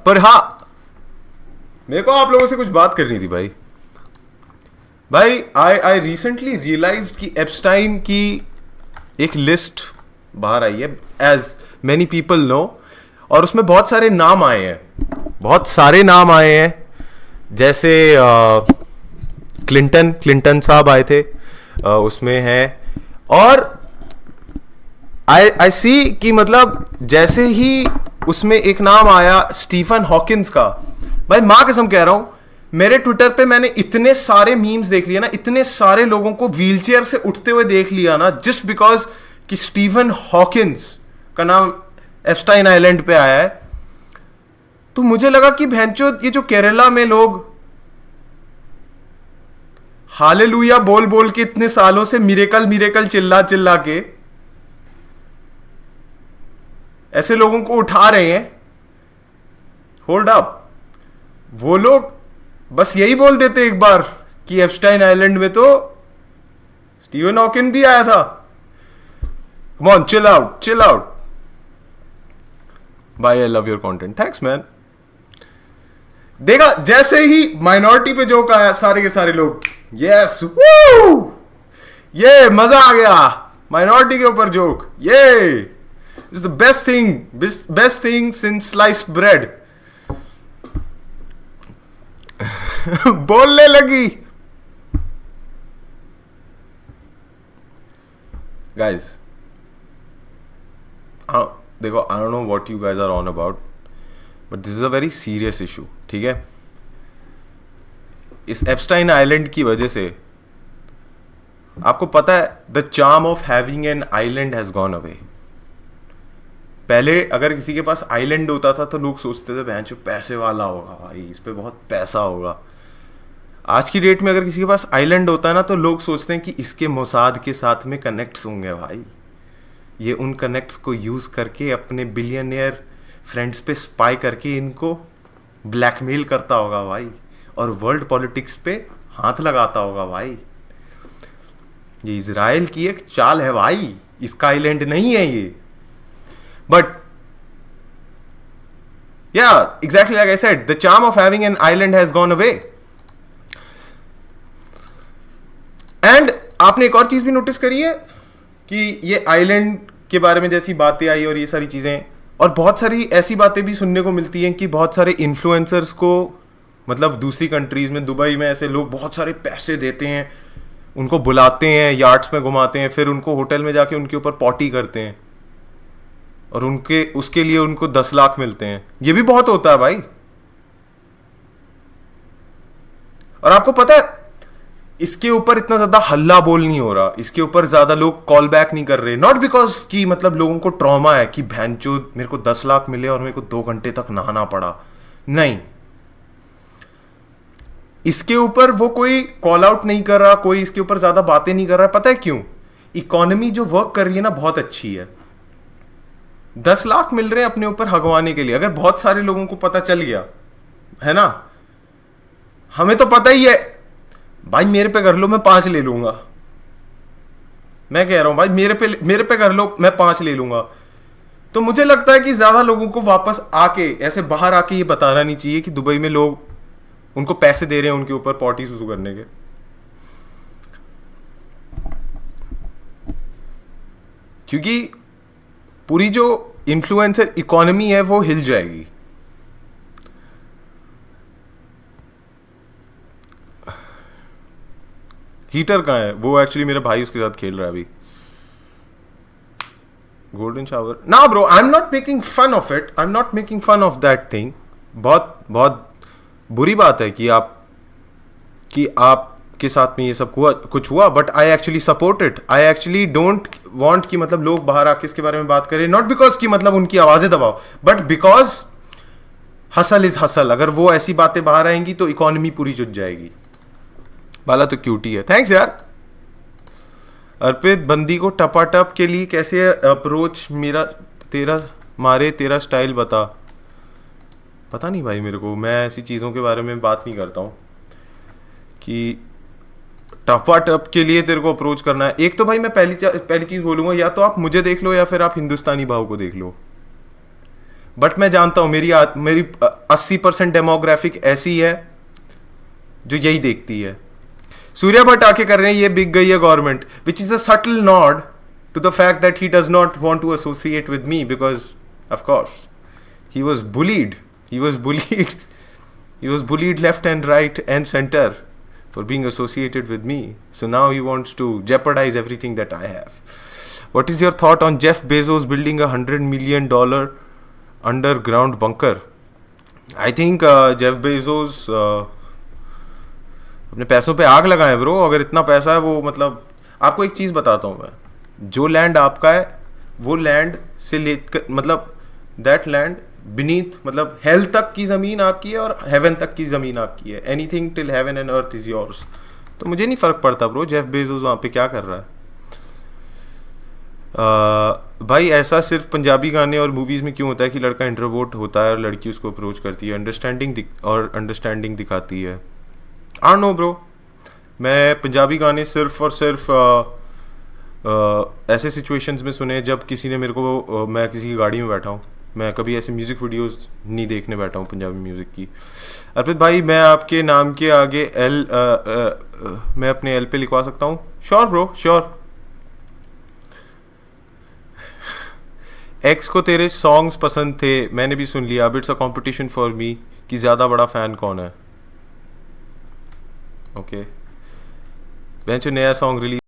पर हाँ, मेरे को आप लोगों से कुछ बात करनी थी भाई. भाई आई रिसेंटली रियलाइज्ड कि एप्स्टाइन की एक लिस्ट बाहर आई है, एज मैनी पीपल नो, और उसमें बहुत सारे नाम आए हैं, बहुत सारे नाम आए हैं. जैसे क्लिंटन साहब आए थे, उसमें है. और आई सी कि मतलब जैसे ही उसमें एक नाम आया स्टीफन हॉकिंस का, भाई मां कसम कह रहा हूं, मेरे ट्विटर पे मैंने इतने सारे मीम्स देख लिए ना, इतने सारे लोगों को व्हीलचेयर से उठते हुए देख लिया ना, जस्ट बिकॉज कि स्टीफन हॉकिंस का नाम एप्स्टाइन आइलैंड पे आया है. तो मुझे लगा कि भैंचो ये जो केरला में लोग हालेलुया बोल बोल के इतने सालों से मिरेकल मिरेकल चिल्ला चिल्ला के ऐसे लोगों को उठा रहे हैं, होल्ड अप, वो लोग बस यही बोल देते एक बार कि एप्स्टाइन आइलैंड में तो स्टीवन हॉकिन भी आया था. Come on, chill out, chill out. Bye, I love your content, thanks man. देखा, जैसे ही माइनॉरिटी पे जोक आया, सारे के सारे लोग यस, ये मजा आ गया, माइनॉरिटी के ऊपर जोक, ये is the best thing since sliced bread. बोलने लगी. गाइस देखो, I don't know what you guys are on about, but this is a very serious issue. ठीक है, इस एप्स्टाइन आइलैंड की वजह से आपको पता है, the charm of having an island has gone away. पहले अगर किसी के पास आइलैंड होता था तो लोग सोचते थे भैंचो पैसे वाला होगा भाई, इस पे बहुत पैसा होगा. आज की डेट में अगर किसी के पास आइलैंड होता है ना, तो लोग सोचते हैं कि इसके मोसाद के साथ में कनेक्ट्स होंगे भाई, ये उन कनेक्ट्स को यूज करके अपने बिलियनियर फ्रेंड्स पे स्पाई करके इनको ब्लैकमेल करता होगा भाई, और वर्ल्ड पॉलिटिक्स पे हाथ लगाता होगा भाई. ये इजराइल की एक चाल है भाई, इसका आइलैंड नहीं है ये. But yeah, exactly like I said, the charm of having an island has gone away. And आपने एक और चीज भी नोटिस करी है कि ये आइलैंड के बारे में जैसी बातें आई और ये सारी चीजें, और बहुत सारी ऐसी बातें भी सुनने को मिलती हैं कि बहुत सारे इन्फ्लुएंसर्स को, मतलब दूसरी कंट्रीज में, दुबई में ऐसे लोग बहुत सारे पैसे देते हैं, उनको बुलाते हैं, यार्ड्स में घुमाते हैं, फिर उनको होटल में जाके उनके ऊपर पॉटी करते हैं, और उसके लिए उनको 10 लाख मिलते हैं. ये भी बहुत होता है भाई. और आपको पता है, इसके ऊपर इतना ज्यादा हल्ला बोल नहीं हो रहा, इसके ऊपर ज्यादा लोग कॉल बैक नहीं कर रहे, नॉट बिकॉज कि मतलब लोगों को ट्रॉमा है कि भैंचो मेरे को 10 लाख मिले और मेरे को 2 घंटे तक नहाना पड़ा. नहीं, इसके ऊपर वो कोई कॉल आउट नहीं कर रहा, कोई इसके ऊपर ज्यादा बातें नहीं कर रहा. पता है क्यों? इकोनॉमी जो वर्क कर रही है ना, बहुत अच्छी है. 10 लाख मिल रहे हैं अपने ऊपर हगवाने के लिए. अगर बहुत सारे लोगों को पता चल गया है ना, हमें तो पता ही है भाई, मेरे पे कर लो मैं 5 ले लूंगा. मैं कह रहा हूं भाई, मेरे पे कर लो मैं 5 ले लूंगा. तो मुझे लगता है कि ज्यादा लोगों को वापस आके, ऐसे बाहर आके ये बताना नहीं चाहिए कि दुबई में लोग उनको पैसे दे रहे हैं उनके ऊपर पॉटी सुसु करने के. क्योंकि पूरी जो इन्फ्लुएंसर इकोनॉमी है वो हिल जाएगी. हीटर कहाँ है? वो एक्चुअली मेरा भाई उसके साथ खेल रहा है अभी. गोल्डन शावर ना bro, I am not making fun of it, I am not making fun of that thing. बहुत बहुत बुरी बात है कि आपके साथ में ये सब कुछ हुआ, but I actually support it. I actually don't want कि मतलब लोग बाहर आके इसके बारे में बात करें, नॉट बिकॉज कि मतलब उनकी आवाजें दबाओ, but because hustle is hustle. अगर वो ऐसी बातें बाहर आएंगी तो इकोनॉमी पूरी जुट जाएगी. बाला तो क्यूटी है, थैंक्स यार. अर्पित, बंदी को टपाटप के लिए कैसे अप्रोच तेरा स्टाइल बता. पता नहीं भाई मेरे को, मैं ऐसी चीज़ों के बारे में बात नहीं करता हूँ कि टपाटप के लिए तेरे को अप्रोच करना है. एक तो भाई मैं पहली चीज़ बोलूँगा, या तो आप मुझे देख लो या फिर आप हिंदुस्तानी भाव को देख लो. बट मैं जानता हूँ मेरी 80% डेमोग्राफिक ऐसी है जो यही देखती है. सूर्या भट्ट आके कर रहे हैं ये बिक गई है government, which is a subtle nod to the fact that he does not want to associate with me because, of course, he was bullied. He was bullied. He was bullied left and right and center for being associated with me. So now he wants to jeopardize everything that I have. What is your thought on Jeff Bezos building $100 million underground bunker? I think Jeff Bezos अपने पैसों पे आग लगाए bro. अगर इतना पैसा है वो, मतलब आपको एक चीज़ बताता हूँ मैं, जो लैंड आपका है वो लैंड से लेकर, मतलब दैट लैंड बीनीथ, मतलब हेल तक की ज़मीन आपकी है और हेवन तक की ज़मीन आपकी है. Anything till heaven and earth is yours. तो मुझे नहीं फ़र्क पड़ता ब्रो जेफ बेजोस वहाँ पे क्या कर रहा है. भाई ऐसा सिर्फ पंजाबी गाने और मूवीज़ में क्यों होता है कि लड़का इंट्रोवर्ट होता है और लड़की उसको अप्रोच करती है, अंडरस्टैंडिंग दिखाती है. आई नो ब्रो, मैं पंजाबी गाने सिर्फ और सिर्फ ऐसे सिचुएशंस में सुने जब किसी ने मेरे को, मैं किसी की गाड़ी में बैठा हूँ. मैं कभी ऐसे म्यूज़िक वीडियोस नहीं देखने बैठा हूँ पंजाबी म्यूज़िक की. अर्पित भाई मैं आपके नाम के आगे एल मैं अपने एल पे लिखवा सकता हूँ? Sure bro, sure. एक्स को तेरे सॉन्ग्स पसंद थे, मैंने भी सुन लिया. अब it's a competition for me कि ज़्यादा बड़ा फ़ैन कौन है. ओके, बेंच नया सॉन्ग रिलीज